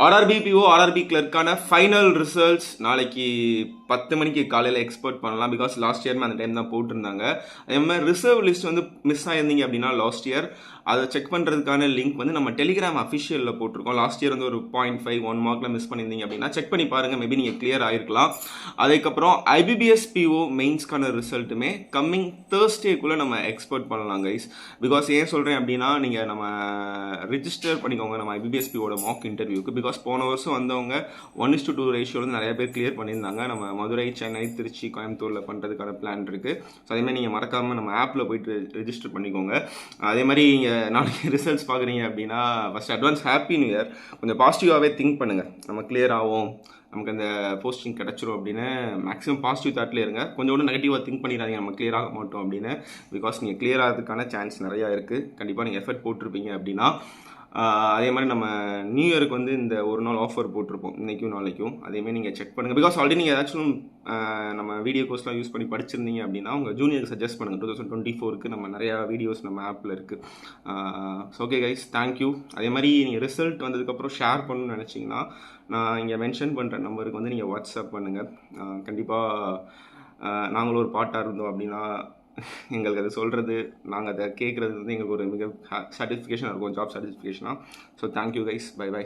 RRB PO RRB கிளர்க்கான final results நாளைக்கு 10 மணிக்கு காலையில் எக்ஸ்பெக்ட் பண்ணலாம். பிகாஸ் லாஸ்ட் இயர் அந்த டைம் தான் போட்டிருந்தாங்க. அதே மாதிரி ரிசர்வ் லிஸ்ட் வந்து மிஸ் ஆயிருந்தீங்க அப்படின்னா லாஸ்ட் இயர் அதை செக் பண்ணுறதுக்கான லிங்க் வந்து நம்ம டெலிகிராம் அஃபிஷியலில் போட்டிருக்கோம். லாஸ்ட் இயர் வந்து ஒரு 0.5 1 மார்க்கில் மிஸ் பண்ணியிருந்தீங்க அப்படின்னா செக் பண்ணி பாருங்கள், மேபி நீங்கள் கிளியர் ஆகிருக்கலாம். அதுக்கப்புறம் ஐபிபிஎஸ் பிஓ மெயின்ஸ்க்கான ரிசல்ட்டுமே கம்மிங் தேர்ஸ்டேக்குள்ளே நம்ம எக்ஸ்பெக்ட் பண்ணலாம் கைஸ். பிகாஸ் ஏன் சொல்கிறேன் அப்படின்னா, நீங்கள் நம்ம ரிஜிஸ்டர் பண்ணிக்கோங்க நம்ம ஐபிபிஎஸ் பிஓட மார்க் இன்டர்வியூக்கு. பிகாஸ் போன வருஷம் வந்தவங்க 1:2 ரேஷியோ வந்து நிறைய பேர் கிளியர் பண்ணியிருந்தாங்க. நம்ம மதுரை, சென்னை, திருச்சி, கோயம்புத்தூரில் பண்ணுறதுக்கான பிளான் இருக்குது. ஸோ அதேமாதிரி நீங்கள் மறக்காமல் நம்ம ஆப்பில் போயிட்டு ரெஜிஸ்டர் பண்ணிக்கோங்க. அதே மாதிரி நாளைக்கு ரிசல்ட்ஸ் பார்க்குறீங்க அப்படின்னா first advance happy new year. கொஞ்சம் பாசிட்டிவாகவே திங்க் பண்ணுங்கள், நம்ம கிளியர் ஆகும், நமக்கு அந்த போஸ்டிங் கிடச்சிரும் அப்படின்னு மேக்ஸிமம் பாசிட்டிவ் தாட்லேயே இருங்க. கொஞ்சம் ஒன்று நெகட்டிவாக திங்க் பண்ணிடாதீங்க நம்ம கிளியர் ஆக மாட்டோம் அப்படின்னு. பிகாஸ் நீங்கள் கிளியர் ஆகிறதுக்கான சான்ஸ் நிறையா இருக்குது. கண்டிப்பாக நீங்கள் எஃபர்ட் போட்டிருப்பீங்க அப்படின்னா. அதே மாதிரி நம்ம நியூ இயருக்கு வந்து இந்த ஒரு நாள் ஆஃபர் போட்டிருப்போம், இன்றைக்கும் நாளைக்கும். அதேமாதிரி நீங்கள் செக் பண்ணுங்கள். பிகாஸ் ஆல்ரெடி நீங்கள் ஏதாச்சும் நம்ம வீடியோ கோர்ஸ்லாம் யூஸ் பண்ணி படிச்சிருந்தீங்க அப்படின்னா உங்கள் ஜூனியருக்கு சஜஸ்ட் பண்ணுங்கள். 2024க்கு நம்ம நிறையா வீடியோஸ் நம்ம ஆப்பில் இருக்குது. So okay guys, thank you. அதே மாதிரி நீங்கள் ரிசல்ட் வந்ததுக்கப்புறம் ஷேர் பண்ணணும்னு நினச்சிங்கன்னா நான் இங்கே மென்ஷன் பண்ணுற நம்பருக்கு வந்து நீங்கள் வாட்ஸ்அப் பண்ணுங்கள். கண்டிப்பாக நாங்களும் ஒரு பார்ட்டாக இருந்தோம் அப்படின்னா எங்களுக்கு அதை சொல்கிறது, நாங்கள் அதை கேட்குறது வந்து எங்களுக்கு ஒரு மிக சாட்டிஸ்ஃபிகேஷனாக இருக்கும், ஜாப் சாட்டிஸ்ஃபிகேஷனாக. So thank you guys, bye by.